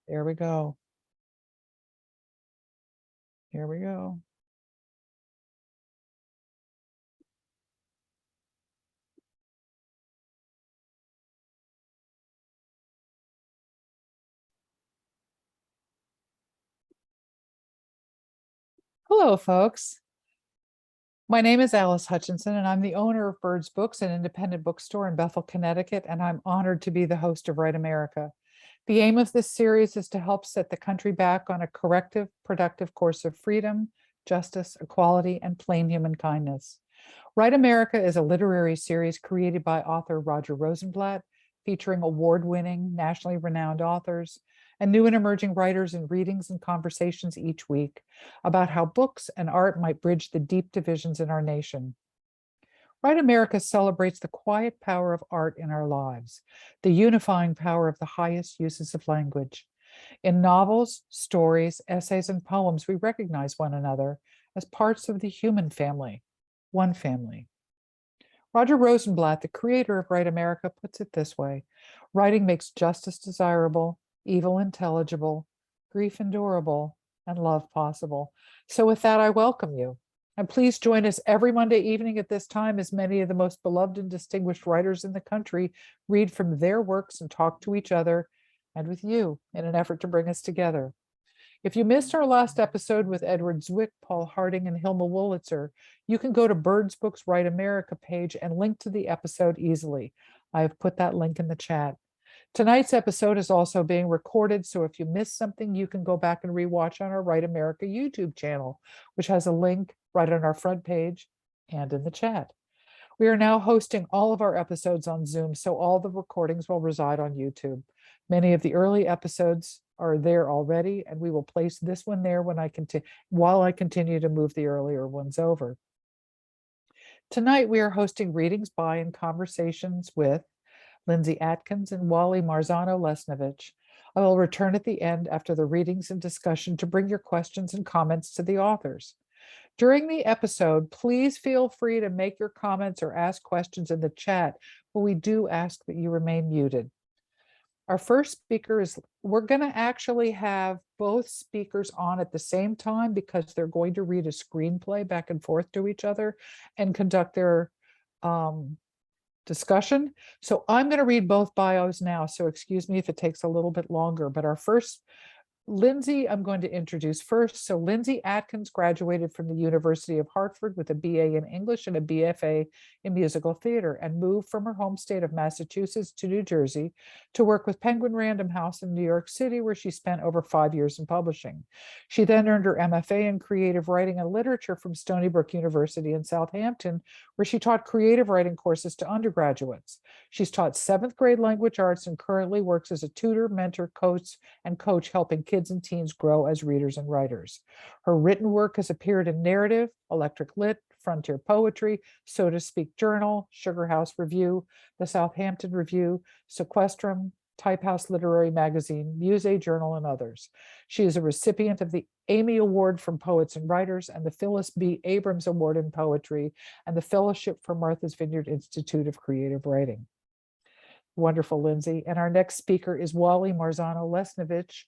There we go. Here we go. Hello, folks. My name is Alice Hutchinson, and I'm the owner of Birds Books, an independent bookstore in Bethel, Connecticut, and I'm honored to be the host of Write America. The aim of this series is to help set the country back on a corrective, productive course of freedom, justice, equality, and plain human kindness. Write America is a literary series created by author Roger Rosenblatt, featuring award-winning, nationally renowned authors and new and emerging writers in readings and conversations each week about how books and art might bridge the deep divisions in our nation. Write America celebrates the quiet power of art in our lives, the unifying power of the highest uses of language. In novels, stories, essays, and poems, we recognize one another as parts of the human family, one family. Roger Rosenblatt, the creator of Write America, puts it this way: writing makes justice desirable, evil intelligible, grief endurable, and love possible. So with that, I welcome you. And please join us every Monday evening at this time as many of the most beloved and distinguished writers in the country read from their works and talk to each other and with you in an effort to bring us together. If you missed our last episode with Edward Zwick, Paul Harding, and Hilma Wolitzer, you can go to Birds Books Write America page and link to the episode easily. I have put that link in the chat. Tonight's episode is also being recorded, so if you missed something, you can go back and rewatch on our Write America YouTube channel, which has a link right on our front page and in the chat. We are now hosting all of our episodes on Zoom, so all the recordings will reside on YouTube. Many of the early episodes are there already, and we will place this one there while I continue to move the earlier ones over. Tonight, we are hosting readings by and conversations with Lindsay Atkins and Wally Marzano-Lesnevich. I will return at the end after the readings and discussion to bring your questions and comments to the authors. During the episode, please feel free to make your comments or ask questions in the chat, but we do ask that you remain muted. Our first speaker we're going to actually have both speakers on at the same time because they're going to read a screenplay back and forth to each other and conduct their discussion. So I'm going to read both bios now, so excuse me if it takes a little bit longer, but our first Lindsay, I'm going to introduce first. So Lindsay Atkins graduated from the University of Hartford with a BA in English and a BFA in musical theater and moved from her home state of Massachusetts to New Jersey to work with Penguin Random House in New York City, where she spent over 5 years in publishing. She then earned her MFA in creative writing and literature from Stony Brook University in Southampton, where she taught creative writing courses to undergraduates. She's taught 7th grade language arts and currently works as a tutor, mentor, coach helping kids and teens grow as readers and writers. Her written work has appeared in Narrative, Electric Lit, Frontier Poetry, So to Speak Journal, Sugar House Review, the Southampton Review, Sequestrum, Type House Literary Magazine, Musée Journal, and others. She is a recipient of the Amy Award from Poets and Writers and the Phyllis B. Abrams Award in Poetry and the Fellowship for Martha's Vineyard Institute of Creative Writing. Wonderful, Lindsay. And our next speaker is Wally Marzano-Lesnevich.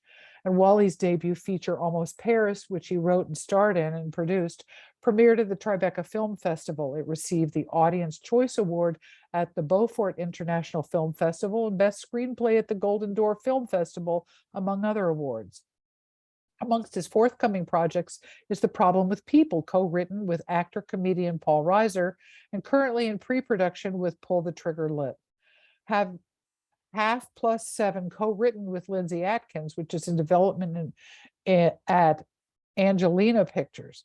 And Wally's debut feature, Almost Paris, which he wrote and starred in and produced, premiered at the Tribeca Film Festival. It received the Audience Choice Award at the Beaufort International Film Festival and Best Screenplay at the Golden Door Film Festival, among other awards. Amongst his forthcoming projects is The Problem with People, co-written with actor-comedian Paul Reiser, and currently in pre-production with Pull the Trigger Lit. Have Half Plus 7 co-written with Lindsay Atkins, which is in development at Angelina Pictures.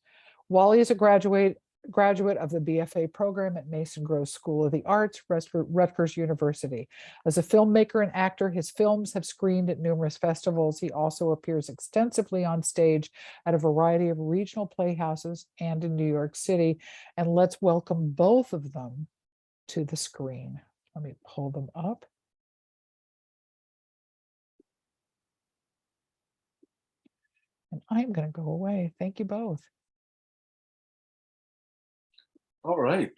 Wally is a graduate of the BFA program at Mason Gross School of the Arts, Rutgers University. As a filmmaker and actor, his films have screened at numerous festivals. He also appears extensively on stage at a variety of regional playhouses and in New York City. And let's welcome both of them to the screen. Let me pull them up. And I'm going to go away. Thank you both. All right.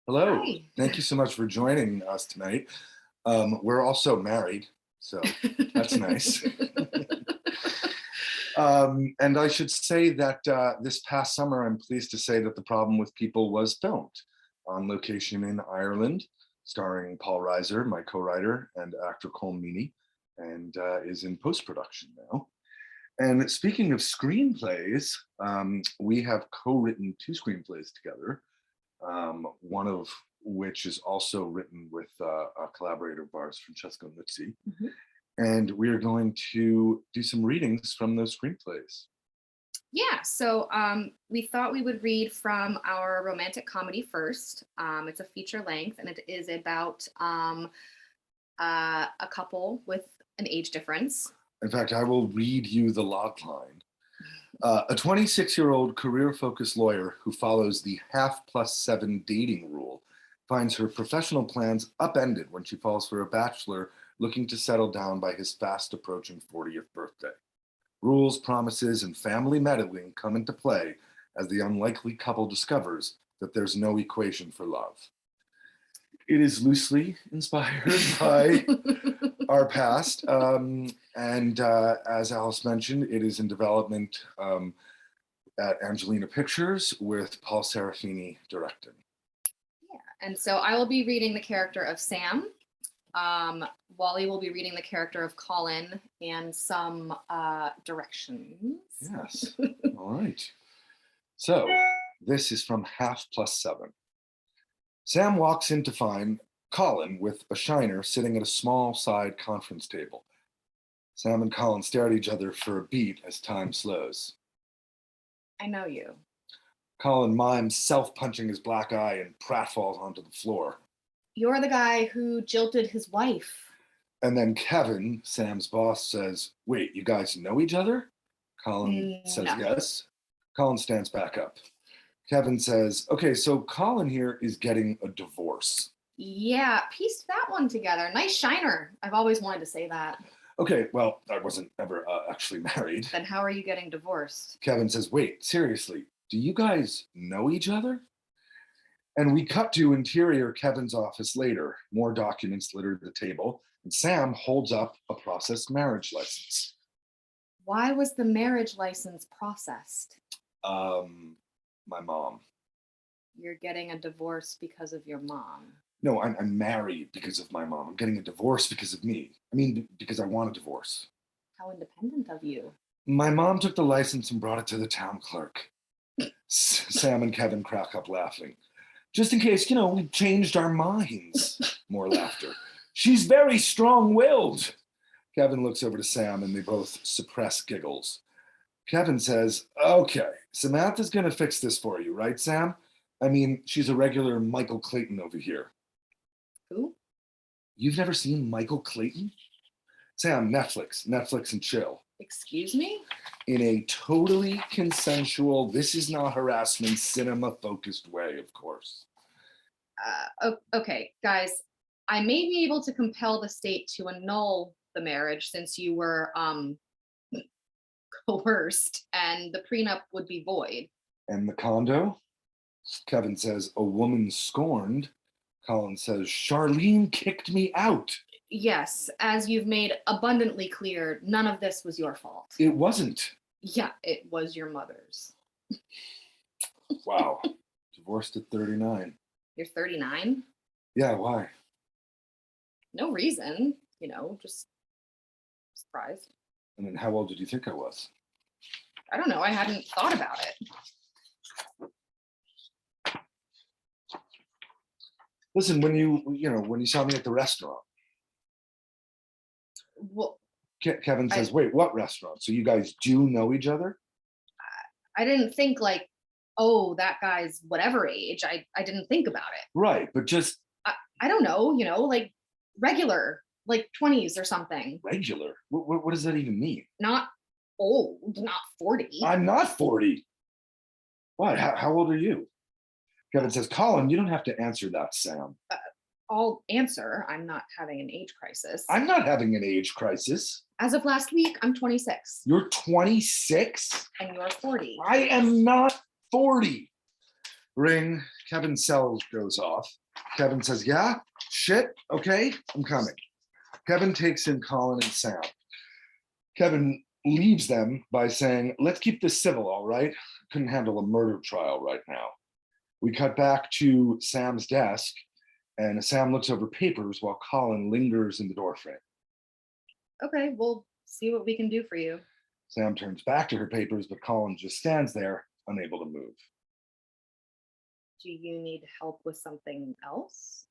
Hello. Hi. Thank you so much for joining us tonight. We're also married, So that's nice. And I should say that this past summer, I'm pleased to say that The Problem with People was filmed on location in Ireland, starring Paul Reiser, my co-writer, and actor Colm Meaney, and is in post-production now. And speaking of screenplays, we have co-written 2 screenplays together, one of which is also written with a collaborator of ours, Francesco Nuzzi. And we are going to do some readings from those screenplays. Yeah, so we thought we would read from our romantic comedy first. It's a feature length, and it is about a couple with an age difference. In fact, I will read you the log line. A 26-year-old career-focused lawyer who follows the half+7 dating rule finds her professional plans upended when she falls for a bachelor looking to settle down by his fast-approaching 40th birthday. Rules, promises, and family meddling come into play as the unlikely couple discovers that there's no equation for love. It is loosely inspired by our past, and as Alice mentioned, it is in development at Angelina Pictures with Paul Serafini directing. Yeah, and so I will be reading the character of Sam. Wally will be reading the character of Colin and some directions. Yes, all right. So this is from half+7. Sam walks in to find Colin with a shiner sitting at a small side conference table. Sam and Colin stare at each other for a beat as time slows. I know you. Colin mimes self-punching his black eye and pratfalls onto the floor. You're the guy who jilted his wife. And then Kevin, Sam's boss, says, "Wait, you guys know each other?" Colin says No. yes. Colin stands back up. Kevin says, "Okay, so Colin here is getting a divorce." Yeah, pieced that one together. Nice shiner. I've always wanted to say that. Okay, well, I wasn't ever actually married. Then how are you getting divorced? Kevin says, "Wait, seriously, do you guys know each other?" And we cut to interior Kevin's office later. More documents litter the table, and Sam holds up a processed marriage license. Why was the marriage license processed? My mom. You're getting a divorce because of your mom. No, I'm married because of my mom. I'm getting a divorce because of me. I mean, because I want a divorce. How independent of you. My mom took the license and brought it to the town clerk. Sam and Kevin crack up laughing. Just in case, we changed our minds. More laughter. She's very strong-willed. Kevin looks over to Sam and they both suppress giggles. Kevin says, "Okay, Samantha's gonna fix this for you, right, Sam? I mean, she's a regular Michael Clayton over here." Who? You've never seen Michael Clayton? Sam, Netflix and chill. Excuse me? In a totally consensual, this is not harassment, cinema-focused way, of course. Okay, guys, I may be able to compel the state to annul the marriage since you were coerced and the prenup would be void. And the condo? Kevin says, "A woman scorned." Colin says, "Charlene kicked me out." Yes, as you've made abundantly clear, none of this was your fault. It wasn't. Yeah, it was your mother's. Wow. Divorced at 39. You're 39? Yeah, why? No reason, just surprised. And then how old did you think I was? I don't know, I hadn't thought about it. Listen, when you saw me at the restaurant, Well, Kevin says, "Wait, what restaurant? So you guys do know each other?" I didn't think oh, that guy's whatever age. I didn't think about it. Right, but just I don't know, regular, 20s or something. regular. What does that even mean? Not old, not 40. I'm not 40. Why? How old are you? Kevin says, "Colin, you don't have to answer that, Sam." I'll answer. I'm not having an age crisis. I'm not having an age crisis. As of last week, I'm 26. You're 26? And you're 40. I am not 40. Ring. Kevin's cell goes off. Kevin says, "Yeah? Shit? Okay, I'm coming." Kevin takes in Colin and Sam. Kevin leaves them by saying, let's keep this civil, all right? Couldn't handle a murder trial right now. We cut back to Sam's desk, and Sam looks over papers while Colin lingers in the doorframe. Okay, we'll see what we can do for you. Sam turns back to her papers, but Colin just stands there, unable to move. Do you need help with something else?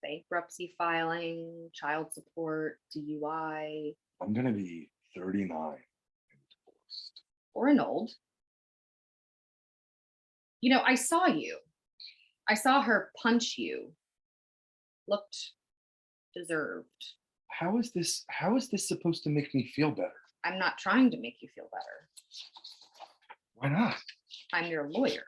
Bankruptcy filing, child support, DUI, I'm gonna be 39 and divorced. or an old? You know, I saw you. I saw her punch you. Looked deserved. How is this supposed to make me feel better? I'm not trying to make you feel better. Why not? I'm your lawyer.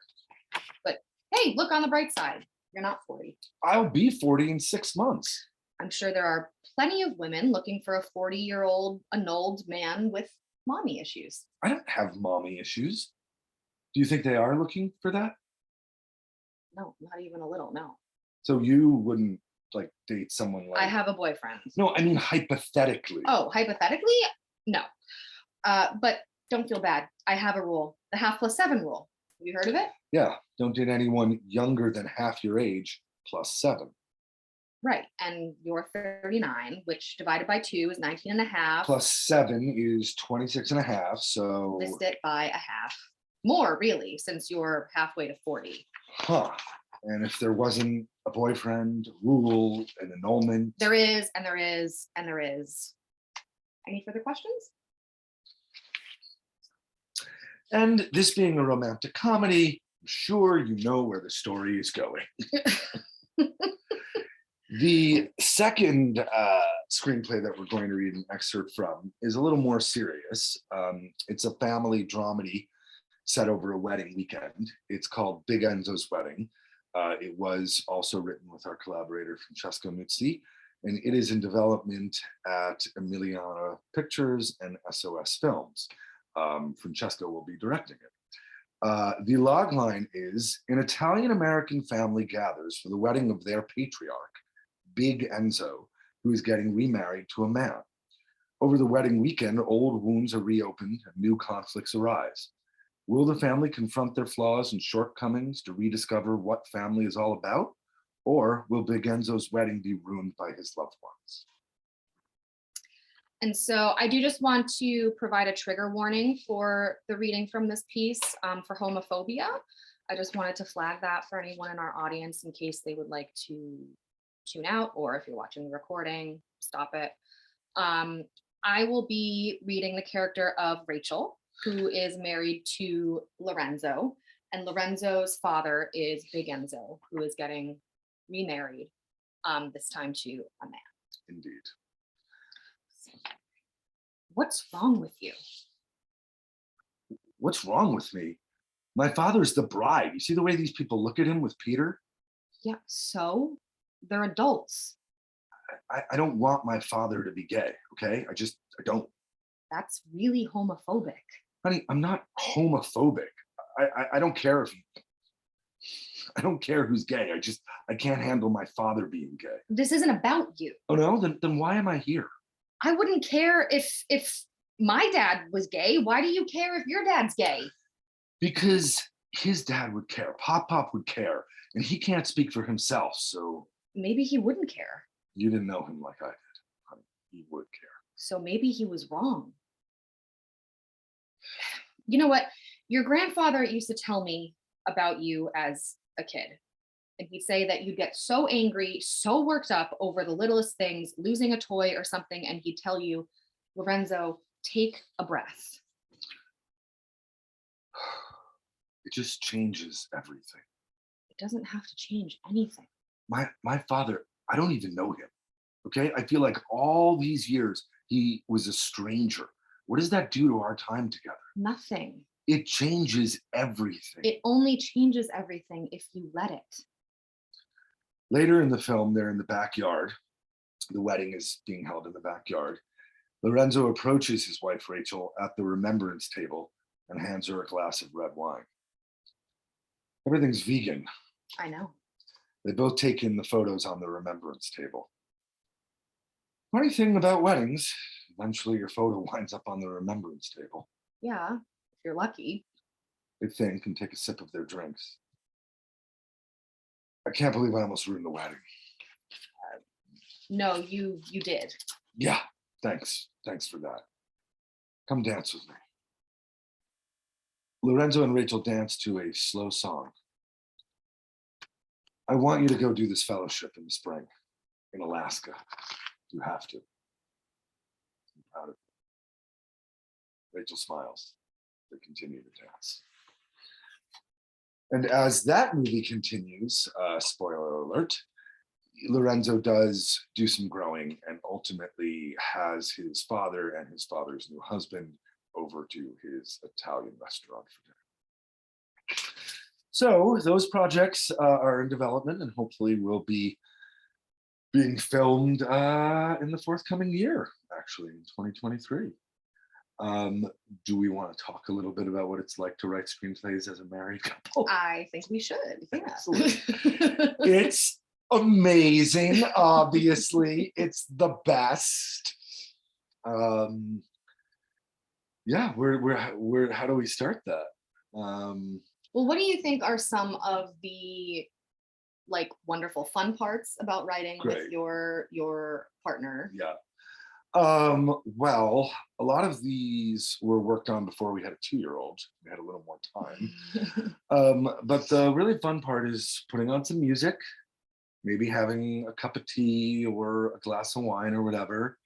But hey, look on the bright side. You're not 40. I'll be 40 in 6 months. I'm sure there are plenty of women looking for a 40-year-old annulled man with mommy issues. I don't have mommy issues. Do you think they are looking for that? No, not even a little, no. So you wouldn't like date someone like I have a boyfriend. No, I mean hypothetically. Oh, hypothetically? No. But don't feel bad. I have a rule, the half+7 rule. Have you heard of it? Yeah, don't date anyone younger than half your age plus 7. Right. And you're 39, which divided by 2 is 19 and a half. Plus 7 is 26 and a half, so List it by a half. More, really, since you're halfway to 40. huh. And if there wasn't a boyfriend, a rule, an annulment. There is, and there is, and there is. Any further questions? And this being a romantic comedy, I'm sure you know where the story is going. The second screenplay that we're going to read an excerpt from is a little more serious. It's a family dramedy set over a wedding weekend. It's called Big Enzo's Wedding. It was also written with our collaborator Francesco Nuzzi, and it is in development at Emiliana Pictures and SOS Films. Francesco will be directing it. The logline is: an Italian-American family gathers for the wedding of their patriarch, Big Enzo, who is getting remarried to a man. Over the wedding weekend, old wounds are reopened and new conflicts arise. Will the family confront their flaws and shortcomings to rediscover what family is all about? Or will Big Enzo's wedding be ruined by his loved ones? And so I do just want to provide a trigger warning for the reading from this piece for homophobia. I just wanted to flag that for anyone in our audience in case they would like to tune out, or if you're watching the recording, stop it. I will be reading the character of Rachel, who is married to Lorenzo, and Lorenzo's father is Big Enzo, who is getting remarried, this time to a man. Indeed. What's wrong with you? What's wrong with me? My father's the bride. You see the way these people look at him with Peter? Yeah, so they're adults. I don't want my father to be gay, okay? I don't. That's really homophobic. Honey, I'm not homophobic. I don't care if I don't care who's gay. I can't handle my father being gay. This isn't about you. Oh no? Then why am I here? I wouldn't care if my dad was gay. Why do you care if your dad's gay? Because his dad would care. Pop would care. And he can't speak for himself, so. Maybe he wouldn't care. You didn't know him like I did. Honey, he would care. So maybe he was wrong. You know what? Your grandfather used to tell me about you as a kid. And he'd say that you'd get so angry, so worked up over the littlest things, losing a toy or something, and he'd tell you, Lorenzo, take a breath. It just changes everything. It doesn't have to change anything. My father, I don't even know him. Okay? I feel like all these years he was a stranger. What does that do to our time together? Nothing. It changes everything. It only changes everything if you let it. Later in the film, they're in the backyard. The wedding is being held in the backyard. Lorenzo approaches his wife, Rachel, at the remembrance table and hands her a glass of red wine. Everything's vegan. I know. They both take in the photos on the remembrance table. Funny thing about weddings, eventually your photo winds up on the remembrance table. Yeah, if you're lucky. They think and take a sip of their drinks. I can't believe I almost ruined the wedding. No, you did. Yeah, thanks. Thanks for that. Come dance with me. Lorenzo and Rachel dance to a slow song. I want you to go do this fellowship in the spring in Alaska. You have to. I'm proud of you. Rachel smiles. They continue to dance. And as that movie continues, spoiler alert, Lorenzo does do some growing and ultimately has his father and his father's new husband over to his Italian restaurant for dinner. So those projects are in development and hopefully will be being filmed in the forthcoming year, actually in 2023. Do we want to talk a little bit about what it's like to write screenplays as a married couple? I think we should. Yeah. Excellent. It's amazing, obviously. It's the best. Yeah, we're how do we start that? Well, what do you think are some of the like wonderful fun parts about writing with Great. your partner? Yeah. Well, a lot of these were worked on before we had a 2-year-old. We had a little more time. But the really fun part is putting on some music, maybe having a cup of tea or a glass of wine or whatever,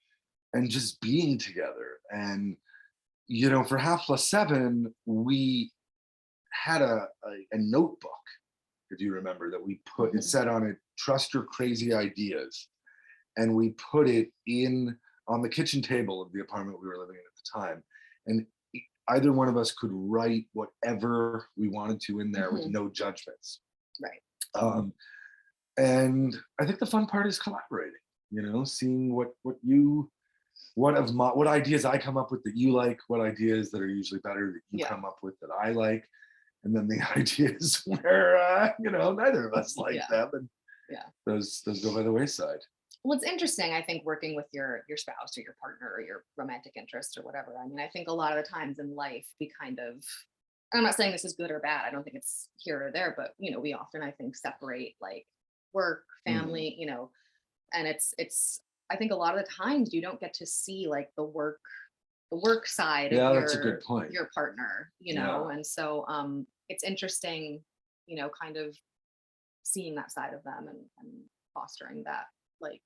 and just being together. And, you know, for 5+7, we had a notebook, if you remember, that we put, it said on it, trust your crazy ideas. And we put it in on the kitchen table of the apartment we were living in at the time. And either one of us could write whatever we wanted to in there with no judgments. Right. And I think the fun part is collaborating, you know, seeing what ideas I come up with that you like, what ideas that are usually better that you come up with that I like. And then the ideas where, you know, neither of us like them. And those go by the wayside. Well, it's interesting, I think, working with your spouse or your partner or your romantic interest or whatever. I mean, I think a lot of the times in life, we kind of, I'm not saying this is good or bad. I don't think it's here or there, but, you know, we often, I think, separate like work, family, you know, and it's, I think a lot of the times you don't get to see like the work side of that's a good point. your partner, you know, and so it's interesting, you know, kind of seeing that side of them and fostering that like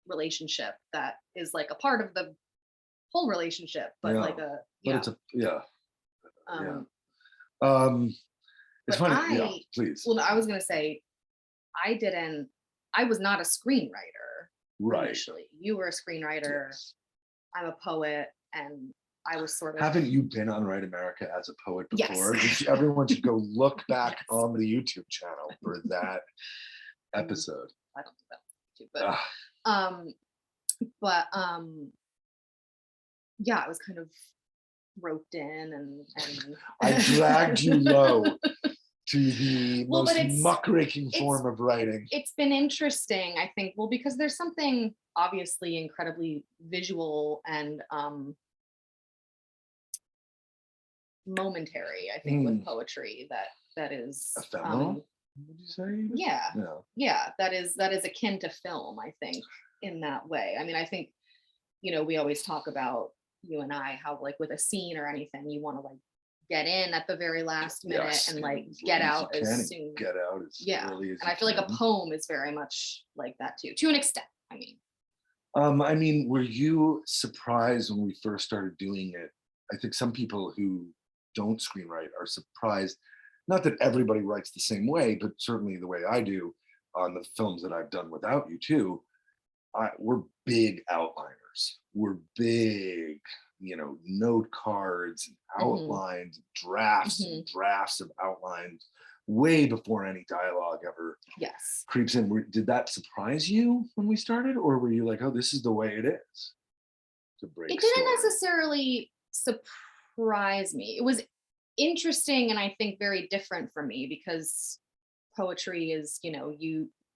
relationship that is like a part of the whole relationship, but like a it's a it's but funny. Please. Well, I was gonna say I was not a screenwriter initially. You were a screenwriter. Yes. I'm a poet, and I was sort of. Haven't you been on Write America as a poet before? Yes. Everyone should go look back on the YouTube channel for that episode. I don't do that too, but yeah, I was kind of roped in and I dragged you low to the most muckraking form of writing. It's been interesting, I think, well, because there's something obviously incredibly visual and momentary, I think, with poetry that is ephemeral. Would you say? Yeah, that is akin to film, I think, in that way. I mean, I think, you know, we always talk about, you and I, how like with a scene or anything, you want to like get in at the very last minute and like get out as soon. Get out as early as and I feel like a poem is very much like that too, to an extent. I mean, were you surprised when we first started doing it? I think some people who don't screenwrite are surprised. Not that everybody writes the same way, but certainly the way I do on the films that I've done without you too. We're big outliners. We're big, you know, note cards, outlines, drafts and drafts of outlines way before any dialogue ever creeps in. Did that surprise you when we started, or were you like, oh, this is the way it is? It didn't necessarily surprise me. It was interesting and I think very different for me because poetry is, you know,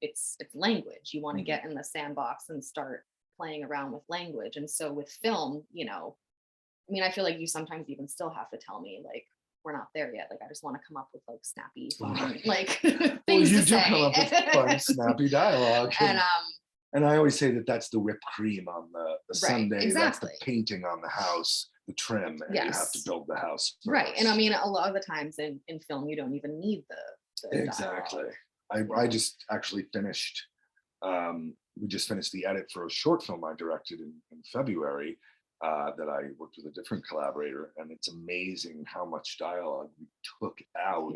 it's language. You want to get in the sandbox and start playing around with language. And so with film, you know, I mean, I feel like you sometimes even still have to tell me like, we're not there yet. Like, I just want to come up with like snappy, fun, like Well, things you to do say. come up with fun, snappy dialogue. And I always say that that's the whipped cream on the sundae. exactly. That's the painting on the house, the trim, and you have to build the house first. Right. And I mean, a lot of the times in film, you don't even need the exactly. dialogue. I just actually finished. We just finished the edit for a short film I directed in February. That I worked with a different collaborator, and it's amazing how much dialogue we took out.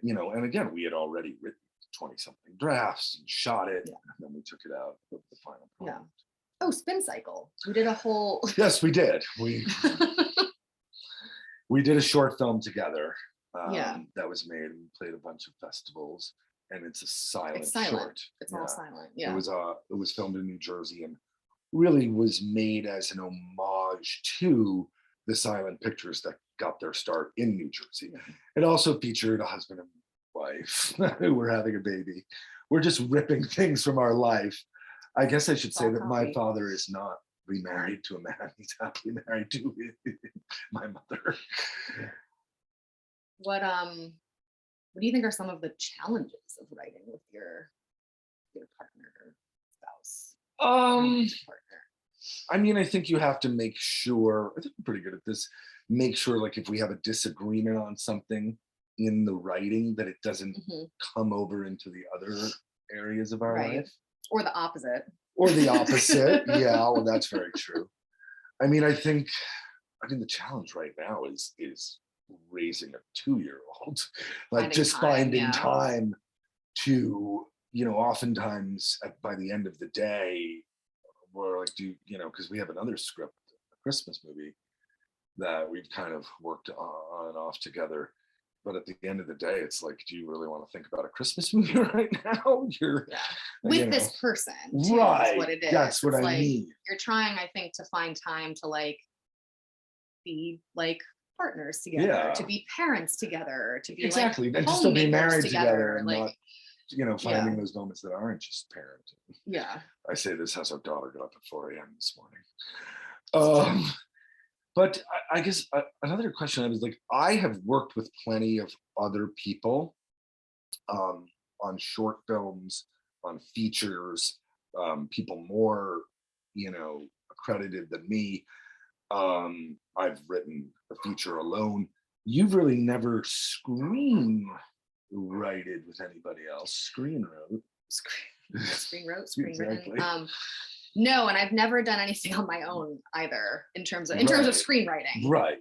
You know, and again, we had already written 20-something drafts and shot it, and then we took it out of the final product. Oh, Spin Cycle. We did a whole. Yes, we did. We did a short film together. That was made, and we played a bunch of festivals, and it's a silent short. It's all silent. Yeah. It was filmed in New Jersey, and really was made as an homage to the silent pictures that got their start in New Jersey. It also featured a husband and wife who were having a baby. We're just ripping things from our life. I guess I should say that my father is not remarried to a man. He's happily married to my mother. What do you think are some of the challenges of writing with your partner or spouse? Partner. I mean, I think you have to make sure, I think I'm pretty good at this, make sure like if we have a disagreement on something in the writing, that it doesn't come over into the other areas of our life. Or the opposite. Or the opposite. Yeah, well, that's very true. I mean, I think the challenge right now is raising a 2-year-old, like finding time to, you know, oftentimes by the end of the day, we're like, because we have another script, a Christmas movie that we've kind of worked on and off together. But at the end of the day, it's like, do you really want to think about a Christmas movie right now? You're with this person, too, right? Is what it is. That's what I mean. You're trying, I think, to find time to like be like partners together, to be parents together, to be and to still be married together, and like, not, finding those moments that aren't just parenting. Yeah. I say this as our daughter got up at 4 a.m. this morning. But I guess another question I was like, I have worked with plenty of other people on short films, on features, people more, accredited than me. I've written a feature alone. You've really never screenwrited with anybody else. Screenwrote. Screenwritten. No, and I've never done anything on my own either in terms of screenwriting. Right.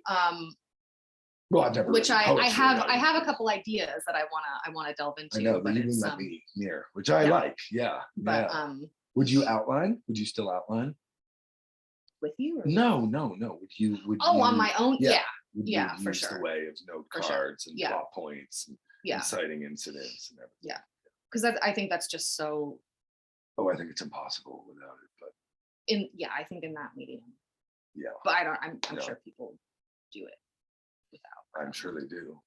Well, I've never. Which I have a couple ideas that I wanna delve into. I know, but you might be near, which I like. Yeah. But would you outline? Would you still outline? With you? Or no. Would you? On my own? Yeah. Yeah, for sure. The way of note cards and plot points and inciting incidents and everything. Yeah. Because I think that's just so. Oh, I think it's impossible without it. But I think in that medium. Yeah. But I'm sure people do it without. I'm sure they do.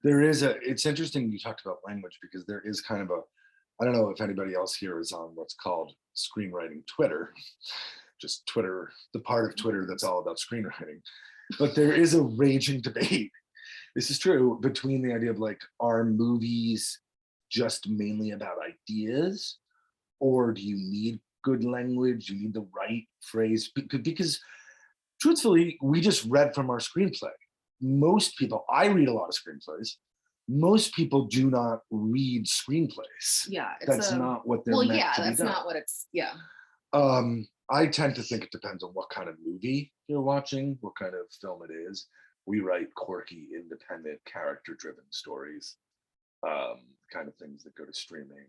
It's interesting you talked about language, because there is kind of I don't know if anybody else here is on what's called screenwriting Twitter, just Twitter, the part of Twitter that's all about screenwriting. But there is a raging debate. This is true, between the idea of like, are movies just mainly about ideas? Or do you need good language? You need the right phrase? Because truthfully, we just read from our screenplay. Most people, I read a lot of screenplays. Most people do not read screenplays. Yeah. That's not what they're meant to be done. That's not what it's, I tend to think it depends on what kind of movie you're watching, what kind of film it is. We write quirky, independent, character-driven stories, kind of things that go to streaming.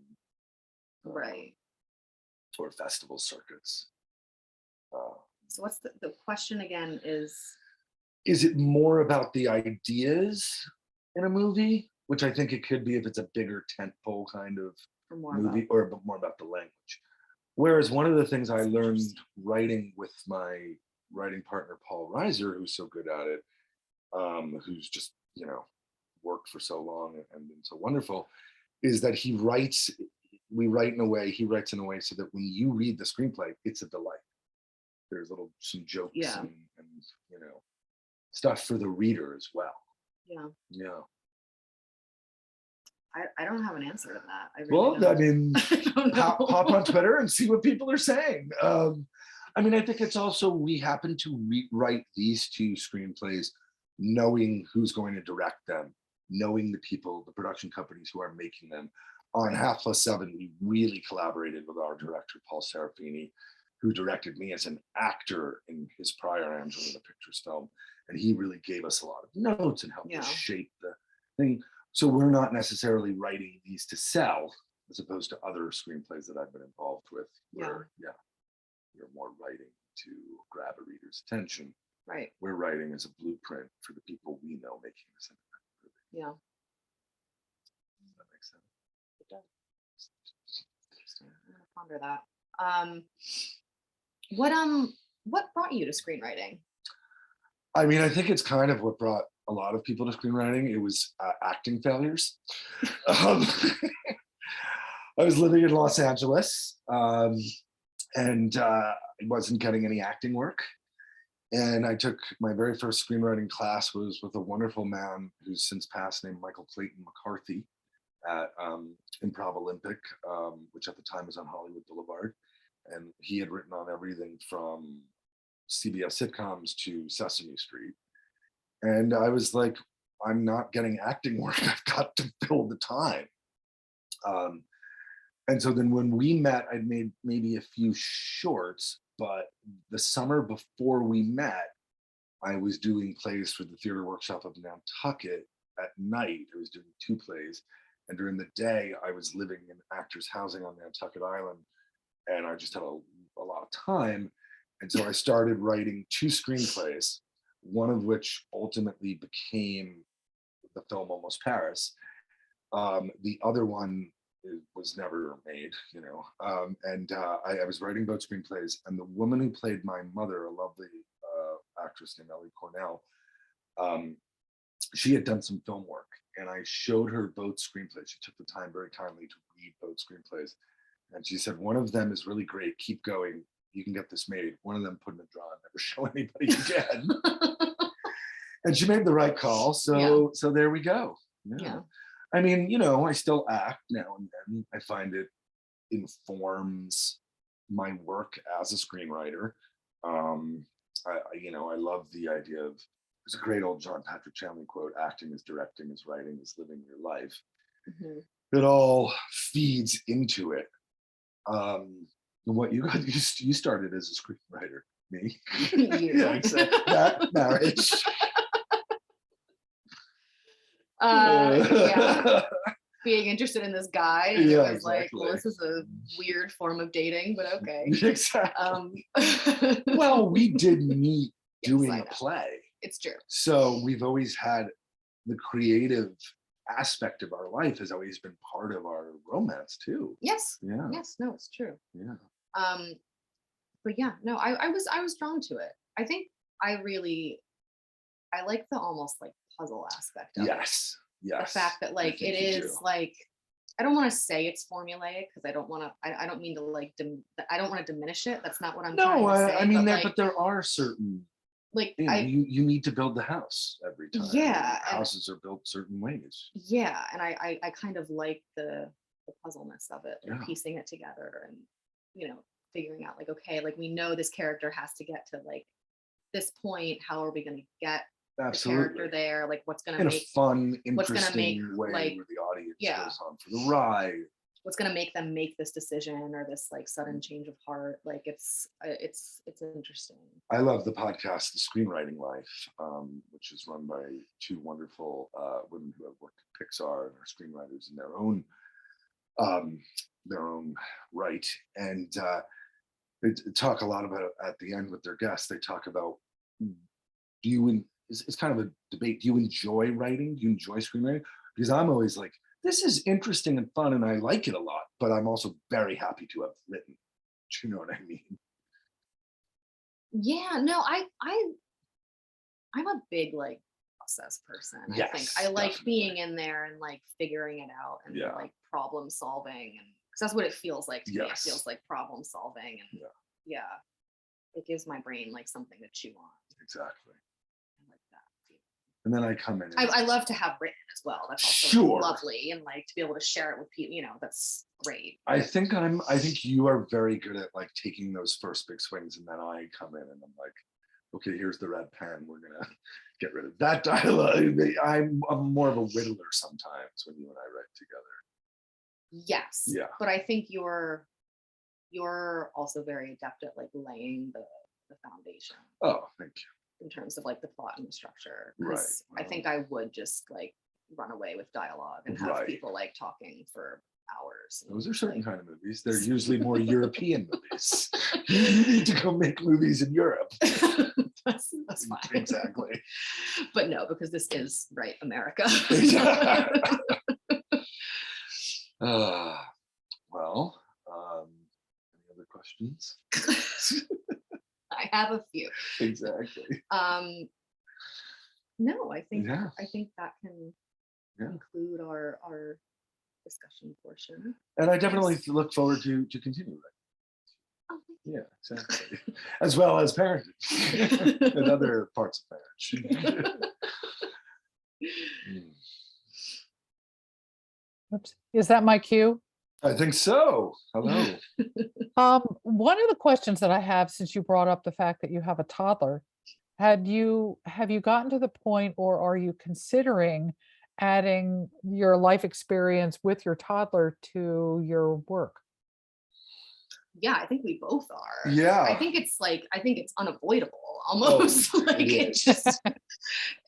Right. Or festival circuits. So what's the question again is it more about the ideas in a movie, which I think it could be if it's a bigger tentpole kind of movie, or more about the language. Whereas one of the things I learned writing with my writing partner, Paul Reiser, who's so good at it, who's just, worked for so long and been so wonderful, is that he writes we write in a way, he writes in a way so that when you read the screenplay, it's a delight. There's some jokes and you know, stuff for the reader as well. Yeah. Yeah. I don't have an answer to that. I really Well, don't. I mean, I don't know. hop on Twitter and see what people are saying. I mean, I think it's also, we happen to write these two screenplays knowing who's going to direct them, knowing the people, the production companies who are making them. On 5+7, we really collaborated with our director, Paul Serafini, who directed me as an actor in his prior Angelina Pictures film. And he really gave us a lot of notes and helped us shape the thing. So we're not necessarily writing these to sell, as opposed to other screenplays that I've been involved with, where, we're more writing to grab a reader's attention. Right. We're writing as a blueprint for the people we know making this independent movie. Yeah. Does that make sense? It does. Interesting. I'm gonna ponder that. What brought you to screenwriting? I mean, I think it's kind of what brought a lot of people to screenwriting. It was acting failures. I was living in Los Angeles, and I wasn't getting any acting work. And I took my very first screenwriting class was with a wonderful man who's since passed, named Michael Clayton McCarthy at Improv Olympic, which at the time was on Hollywood Boulevard. And he had written on everything from CBS sitcoms to Sesame Street. And I was like, I'm not getting acting work. I've got to fill the time. And so then when we met, I'd made maybe a few shorts, but the summer before we met, I was doing plays for the Theater Workshop of Nantucket at night. I was doing 2 plays. And during the day, I was living in actors' housing on Nantucket Island. And I just had a lot of time. And so I started writing 2 screenplays, one of which ultimately became the film Almost Paris. The other one was never made, you know. I was writing both screenplays, and the woman who played my mother, a lovely actress named Ellie Cornell, she had done some film work, and I showed her both screenplays. She took the time very kindly to read both screenplays. And she said, one of them is really great, keep going, you can get this made. One of them, put in a drawer, never show anybody again. And she made the right call, so there we go. Yeah. I mean, you know, I still act now and then. I find it informs my work as a screenwriter. I love the idea of, there's a great old John Patrick Shanley quote, acting is directing, is writing, is living your life. Mm-hmm. It all feeds into it. What you started as a screenwriter, me. Yeah, exactly. That marriage. Being interested in this guy, and it was like, well, this is a weird form of dating, but okay. Exactly. Well, we did meet doing a play. It's true. So we've always had the creative aspect of our life has always been part of our romance too. Yes. Yeah. Yes. No, it's true. Yeah. But yeah, no, I was drawn to it. I think I like the almost like puzzle aspect of it. Yes. The fact that like it is like, I don't want to say it's formulaic because I don't want to. I don't mean to like. I don't want to diminish it. That's not what I'm trying to say. I mean that, but there are certain. Like you need to build the house every time. Yeah, houses are built certain ways. Yeah, and I kind of like the puzzleness of it, like piecing it together, and figuring out like, okay, like we know this character has to get to like this point. How are we going to get the character there? Like what's going to make a fun, interesting way like, where the audience goes on for the ride. What's going to make them make this decision or this like sudden change of heart? Like it's interesting. I love the podcast, The Screenwriting Life, which is run by 2 wonderful women who have worked at Pixar and are screenwriters in their own right. And they talk a lot about, at the end with their guests, they talk about, it's kind of a debate. Do you enjoy writing? Do you enjoy screenwriting? Because I'm always like, this is interesting and fun and I like it a lot, but I'm also very happy to have written. Do you know what I mean? Yeah, no, I'm a big like process person. Yes, I think I like being in there and like figuring it out and like problem solving. because that's what it feels like to me. It Yes. feels like problem solving, and yeah, it gives my brain like something to chew on. Exactly. I like that. And then I come in. And I love to have written as well. That's also Sure. lovely, and like to be able to share it with people. That's great. I think you are very good at like taking those first big swings, and then I come in and I'm like, okay, here's the red pen. We're gonna get rid of that dialogue. I'm more of a whittler sometimes when you and I write together. Yes. Yeah. But I think you're also very adept at like laying the foundation Oh, thank you. in terms of like the plot and the structure. Right. 'Cause I think I would just like run away with dialogue and have Right. people like talking for hours. Those are certain like, kind of movies. They're usually more European movies. You need to go make movies in Europe. that's fine. Exactly. But no, because this is right America. Well, any other questions? I have a few. Exactly. No, I think Yeah. that can Yeah. conclude our discussion portion. And I definitely Yes. look forward to continuing. Oh, thank Yeah, exactly. As well as parenting and other parts of marriage. Oops. Is that my cue? I think so. Hello. One of the questions that I have, since you brought up the fact that you have a toddler, have you gotten to the point, or are you considering adding your life experience with your toddler to your work? Yeah, I think we both are. Yeah. I think it's unavoidable almost. Like it it is. just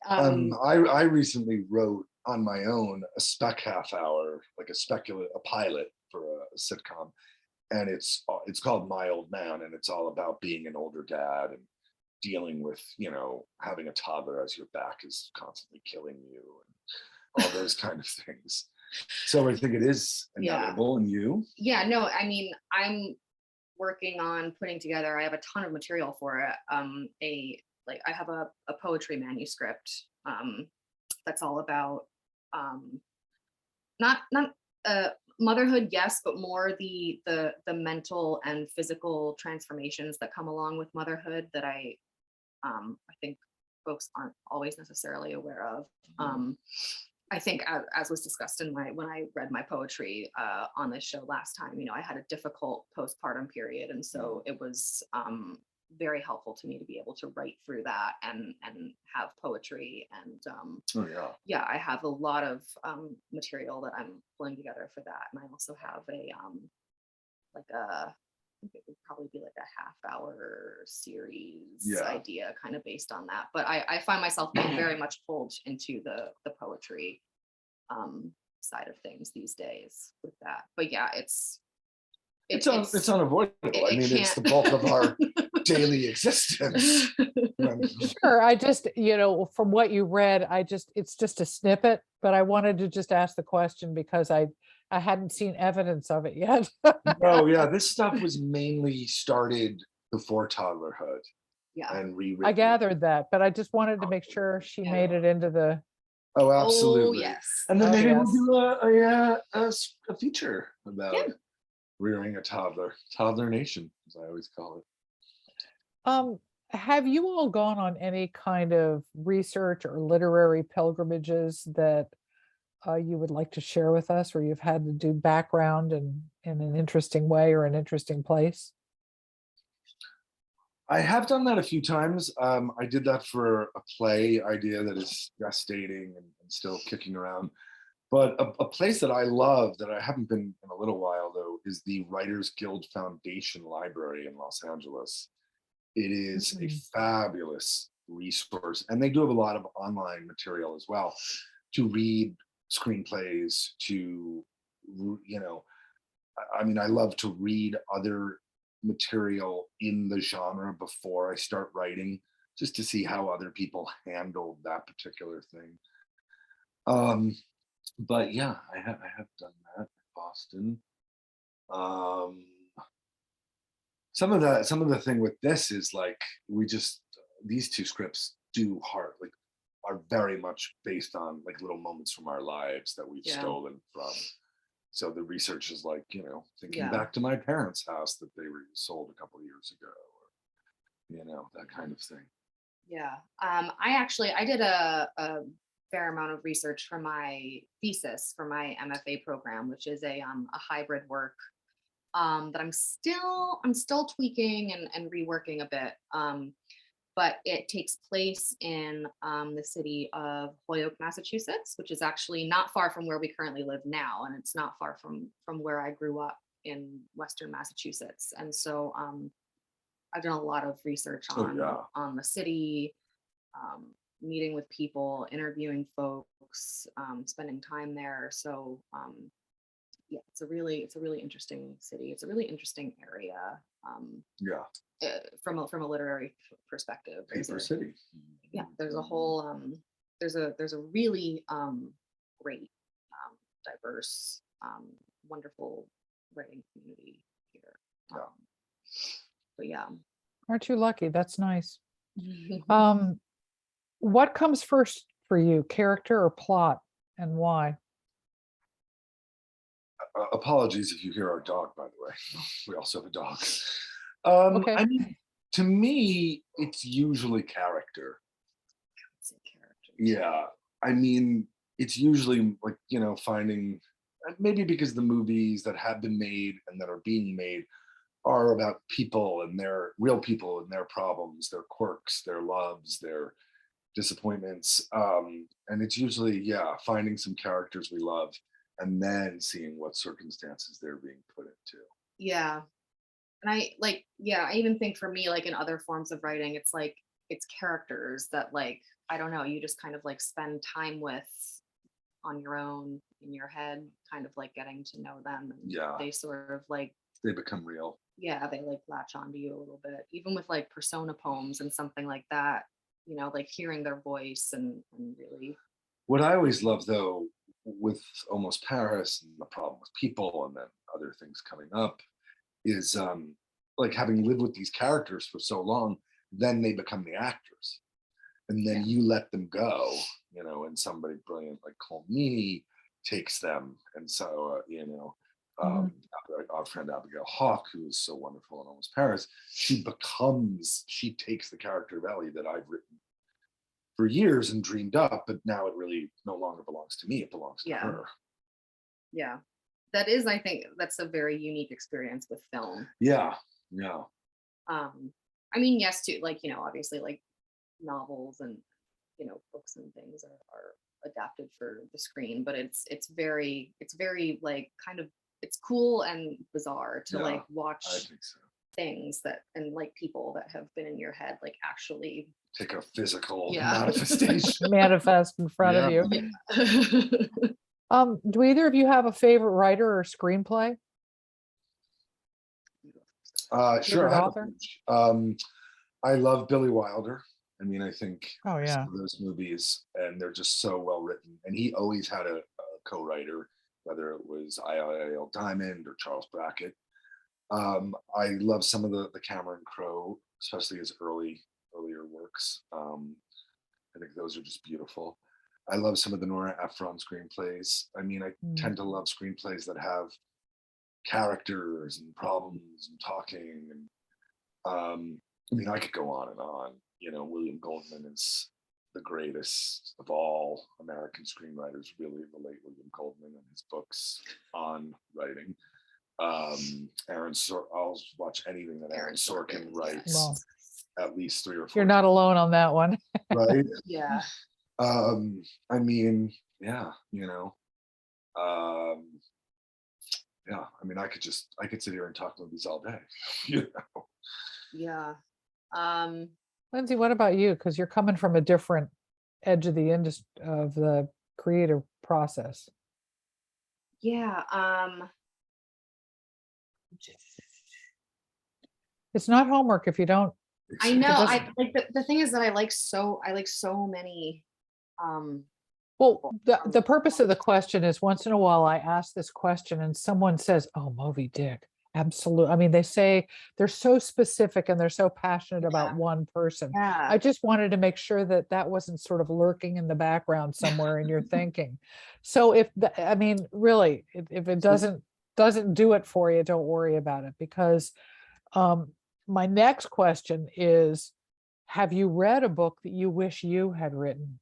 I recently wrote on my own a spec half hour, like a pilot for a sitcom, and it's called My Old Man, and it's all about being an older dad and dealing with having a toddler as your back is constantly killing you and all those kind of things. So I think it is inevitable. And you? Yeah, no, I mean, I'm working on putting together, I have a ton of material for it. I have a poetry manuscript that's all about not motherhood, yes, but more the mental and physical transformations that come along with motherhood that I think folks aren't always necessarily aware of. I think as was discussed when I read my poetry on this show last time, I had a difficult postpartum period. And so it was very helpful to me to be able to write through that and have poetry. And yeah, I have a lot of material that I'm pulling together for that. And I also have I think it would probably be like a half-hour series idea kind of based on that. But I find myself being very much pulled into the poetry side of things these days with that. But yeah, it's unavoidable. I mean, it's the bulk of our daily existence. Sure. I just, from what you read, it's just a snippet, but I wanted to just ask the question because I hadn't seen evidence of it yet. No, yeah, this stuff was mainly started before toddlerhood. Yeah. And rewritten. I gathered that, but I just wanted to make sure she made it into the. Oh, absolutely. Oh, yes. And then maybe we'll do a feature about rearing a toddler nation, as I always call it. Have you all gone on any kind of research or literary pilgrimages that you would like to share with us, where you've had to do background in an interesting way or an interesting place? I have done that a few times. I did that for a play idea that is gestating and still kicking around. But a place that I love that I haven't been in a little while, though, is the Writers Guild Foundation Library in Los Angeles. It is a fabulous resource. And they do have a lot of online material as well to read screenplays, I love to read other material in the genre before I start writing, just to see how other people handled that particular thing. But yeah, I have done that in Boston. Some of the thing with this is like these two scripts are very much based on like little moments from our lives that we've stolen from So the research is like, you know, thinking Yeah. back to my parents' house that they sold a couple of years ago, or, you know, that kind of thing. Yeah. I did a fair amount of research for my thesis for my MFA program, which is a hybrid work that I'm still tweaking and reworking a bit. But it takes place in the city of Holyoke, Massachusetts, which is actually not far from where we currently live now, and it's not far from where I grew up in Western Massachusetts. And so I've done a lot of research Oh, yeah. on the city, meeting with people, interviewing folks, spending time there. So yeah, it's a really interesting city. It's a really interesting area. Yeah. From a literary perspective. Paper City. Yeah, there's a whole there's a really great diverse wonderful writing community here. Yeah. But yeah. Aren't you lucky? That's nice. What comes first for you, character or plot, and why? Apologies if you hear our dog, by the way. We also have a dog. Okay. I mean, to me, it's usually character. It's a character. Yeah. I mean, it's usually like, you know, finding, maybe because the movies that have been made and that are being made are about people and their real people and their problems, their quirks, their loves, their disappointments. And it's usually, yeah, finding some characters we love and then seeing what circumstances they're being put into. Yeah. And I even think for me, like in other forms of writing, it's like it's characters that, like, I don't know, you just kind of like spend time with on your own in your head, kind of like getting to know them. And Yeah. they sort of like, They become real. yeah, they like latch onto you a little bit, even with like persona poems and something like that, you know, like hearing their voice and really. What I always love, though, with Almost Paris and the problem with people and then other things coming up is like having lived with these characters for so long, then they become the actors. And then you let them go, you know, and somebody brilliant like Colmini takes them. And so, you know, our friend Abigail Hawke, who is so wonderful in Almost Paris, she takes the character of Ellie that I've written for years and dreamed up, but now it really no longer belongs to me, it belongs to her. Yeah. That is, I think that's a very unique experience with film. Yeah. I mean, yes, too, like, you know, obviously like novels and, you know, books and things are adapted for the screen, but it's very like kind of, it's cool and bizarre to like watch I think so. things that, and like people that have been in your head, like actually take a physical manifestation. Manifest in front of you. Do either of you have a favorite writer or screenplay? Sure. Author? I love Billy Wilder. I mean, I think some of those movies, and they're just so well written. And he always had a co-writer, whether it was I.L. Diamond or Charles Brackett. I love some of the Cameron Crowe, especially his earlier works. I think those are just beautiful. I love some of the Nora Ephron screenplays. I mean, I tend to love screenplays that have characters and problems and talking. And I mean, I could go on and on. You know, William Goldman is the greatest of all American screenwriters, really, the late William Goldman and his books on writing. I'll watch anything that Aaron Sorkin writes. At least 3 or 4. You're not alone on that one. Right? Yeah. I mean, yeah, you know. Yeah, I mean, I could sit here and talk movies all day. You know? Yeah. Lindsay, what about you? Because you're coming from a different edge of the industry, of the creative process. Yeah. It's not homework if you don't. I know. I like the thing is that I like so many. Well, the purpose of the question is once in a while I ask this question and someone says, "Oh, Moby Dick," Absolutely. I mean, they say they're so specific and they're so passionate about Yeah. one person. Yeah. I just wanted to make sure that that wasn't sort of lurking in the background somewhere in your thinking. So I mean, really, if it doesn't do it for you, don't worry about it, because um, my next question is, have you read a book that you wish you had written?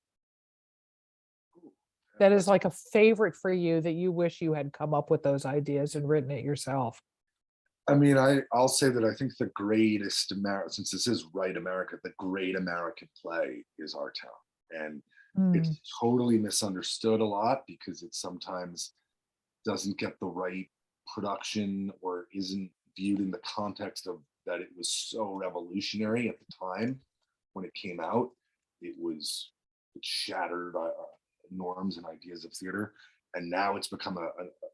That is like a favorite for you that you wish you had come up with those ideas and written it yourself. I mean, I'll say that I think the greatest since this is Right America, the great American play is Our Town. And it's Mm, totally misunderstood a lot because it sometimes doesn't get the right production or isn't viewed in the context of that it was so revolutionary at the time when it came out. It shattered norms and ideas of theater, and now it's become a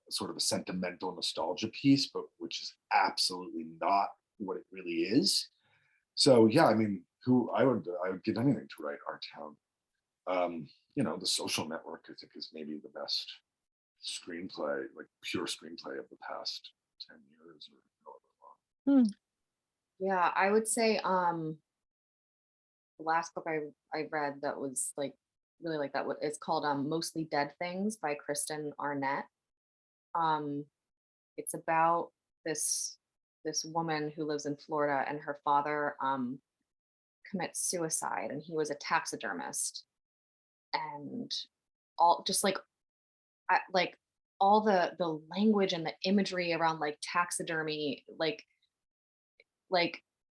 sort of a sentimental nostalgia piece, but which is absolutely not what it really is. So yeah, I mean, who I would give anything to write Our Town. The Social Network, I think, is maybe the best screenplay, like pure screenplay of the past 10 years or however long. hmm. Yeah, I would say the last book I read that was like really like that, it's called Mostly Dead Things by Kristen Arnett. Um it's about this woman who lives in Florida, and her father commits suicide, and he was a taxidermist. And all just like all the language and the imagery around like taxidermy, like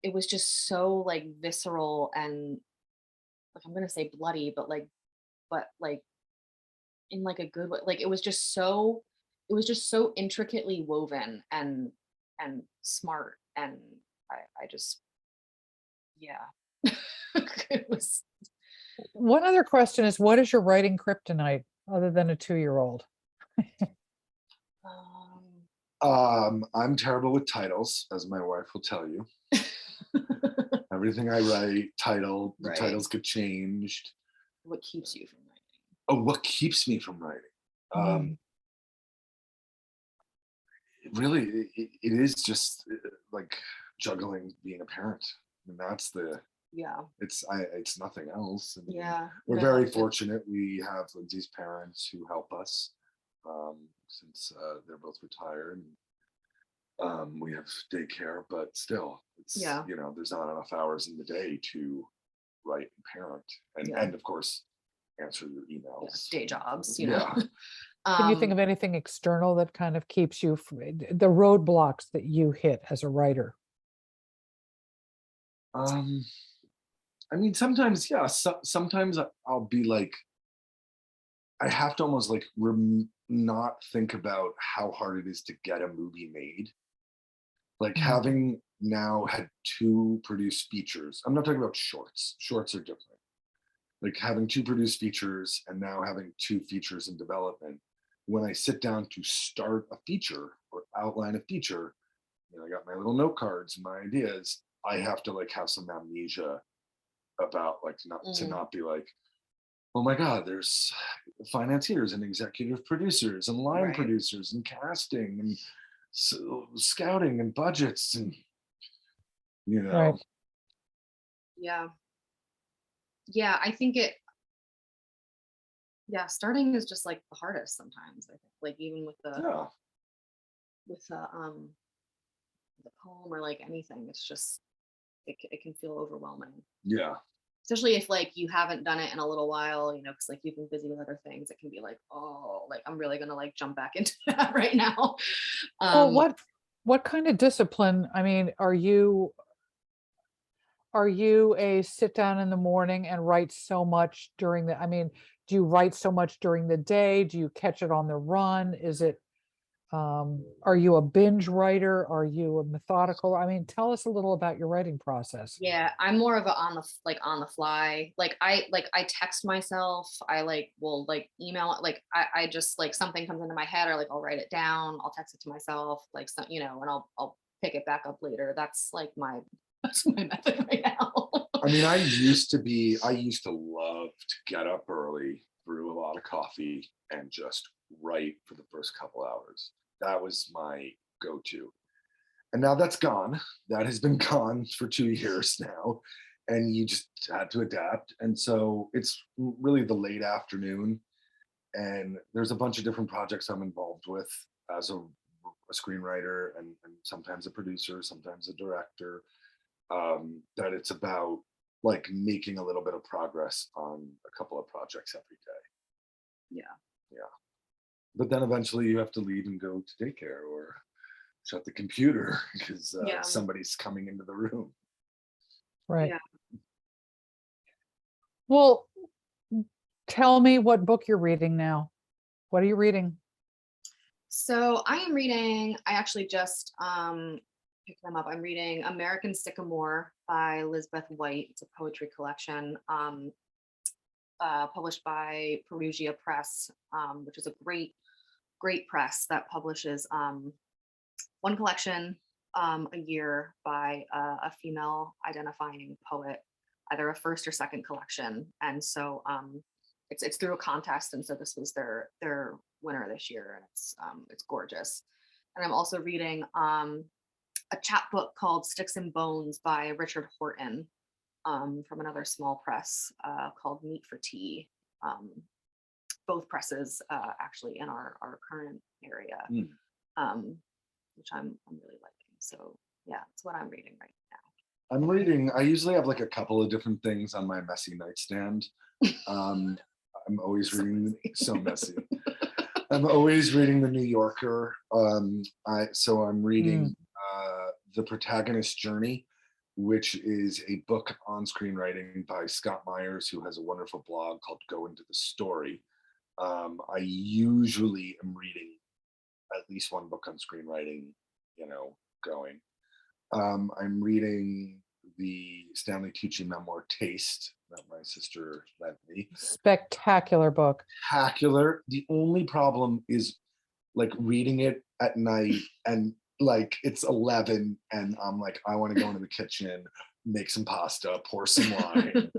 it was just so like visceral and, like, I'm gonna say bloody, but like in like a good way. Like it was just so intricately woven and smart, and I just, yeah. It was One other question is, what is your writing kryptonite other than a 2-year-old? I'm terrible with titles, as my wife will tell you. Everything I write, the Right. titles get changed. What keeps you from writing? Oh, what keeps me from writing? Mm, Really, it is just like juggling being a parent. And Yeah. it's nothing else. I mean, Yeah. we're No, very fortunate. We have Lindsay's parents who help us, since they're both retired. We have daycare, but still, Yeah. there's not enough hours in the day to write and parent, and Yeah. and of course answer your Yeah, emails. day jobs, Yeah. Can you think of anything external that kind of keeps you from the roadblocks that you hit as a writer? Um, I mean, sometimes, yeah. Sometimes I'll be like, I have to almost like not think about how hard it is to get a movie made. Like Mm, having now had 2 produced features. I'm not talking about shorts. Shorts are different. Like having 2 produced features and now having 2 features in development. When I sit down to start a feature or outline a feature, I got my little note cards and my ideas. I have to like have some amnesia about like not be like, oh my God, there's financiers and executive producers and line Right. producers and casting and scouting and budgets and right. Yeah. Yeah, I think starting is just like the hardest sometimes, I think. Like even yeah, with the poem or like anything, it's just it can feel overwhelming. yeah. Especially if like you haven't done it in a little while, because like you've been busy with other things. It can be like, oh, like I'm really gonna like jump back into that right now. Well, Um, what kind of discipline? I mean, are you a sit down in the morning and write so much during I mean, do you write so much during the day? Do you catch it on the run? Are you a binge writer? Are you a methodical? I mean, tell us a little about your writing process. yeah, I'm more of a on the fly. Like I text myself. I like will like email it. Like I just like something comes into my head, or like I'll write it down. I'll text it to myself, like some, and I'll pick it back up later. That's like my that's my method right now. I mean, I used to love to get up early, brew a lot of coffee, and just write for the first couple hours. That was my go-to. And now that's gone. That has been gone for 2 years now. And you just had to adapt. And so it's really the late afternoon. And there's a bunch of different projects I'm involved with as a screenwriter and sometimes a producer, sometimes a director, that it's about like making a little bit of progress on a couple of projects every day. Yeah. But then eventually you have to leave and go to daycare or shut the computer because Yeah. somebody's coming into the room. Right. Yeah. Well, tell me what book you're reading now. What are you reading? So I am reading, I actually just picked them up. I'm reading American Sycamore by Elizabeth White. It's a poetry collection published by Perugia Press, which is a great press that publishes one collection a year by a female identifying poet, either a first or second collection. And so it's through a contest, and so this was their winner this year, and it's gorgeous. And I'm also reading a chapbook called Sticks and Bones by Richard Horton from another small press called Meat for Tea. Both presses actually in our current area, which I'm really liking. So yeah, that's what I'm reading right now. I usually have like a couple of different things on my messy nightstand. I'm always reading, so messy. I'm always reading The New Yorker. So I'm reading The Protagonist's Journey, which is a book on screenwriting by Scott Myers, who has a wonderful blog called Go Into the Story. I usually am reading at least one book on screenwriting, going. I'm reading the Stanley Tucci memoir Taste that my sister lent me. Spectacular book. Spectacular. The only problem is like reading it at night and like it's 11 and I'm like, I want to go into the kitchen, make some pasta, pour some wine.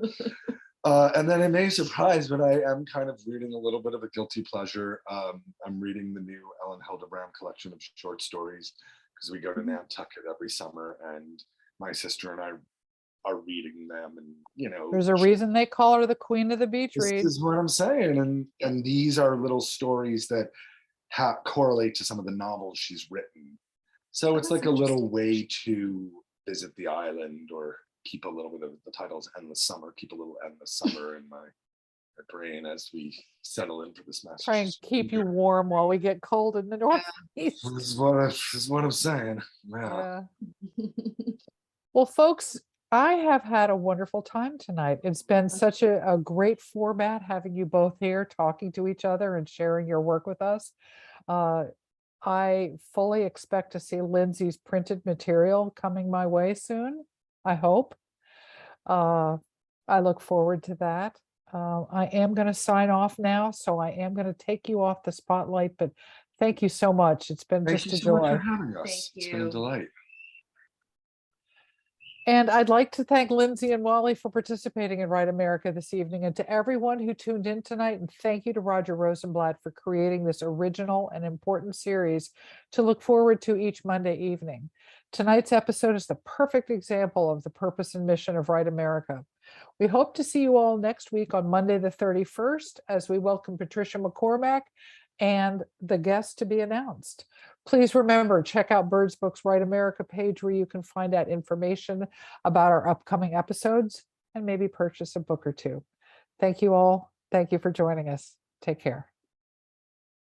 And then it may surprise, but I am kind of reading a little bit of a guilty pleasure. I'm reading the new Ellen Hildebrand collection of short stories because we go to Nantucket every summer, and my sister and I are reading them. And There's a reason they call her the Queen of the Beach this Read. is what I'm saying. And these are little stories that correlate to some of the novels she's written. So it's like a little way to visit the island or keep a little bit of the titles Endless Summer, keep a little Endless Summer in my brain as we settle in for this message. Try and keep you warm while we get cold in the Northeast. This is what I'm saying. Yeah. Well, folks, I have had a wonderful time tonight. It's been such a great format having you both here talking to each other and sharing your work with us. I fully expect to see Lindsay's printed material coming my way soon, I hope. I look forward to that. I am going to sign off now, so I am going to take you off the spotlight, but thank you so much. It's been Thank just you a so much joy. for having us. It's been a delight. And I'd like to thank Lindsay and Wally for participating in Write America this evening, and to everyone who tuned in tonight. And thank you to Roger Rosenblatt for creating this original and important series to look forward to each Monday evening. Tonight's episode is the perfect example of the purpose and mission of Write America. We hope to see you all next week on Monday the 31st as we welcome Patricia McCormack and the guest to be announced. Please remember, check out Birds Books Write America page where you can find out information about our upcoming episodes and maybe purchase a book or two. Thank you all. Thank you for joining us. Take care.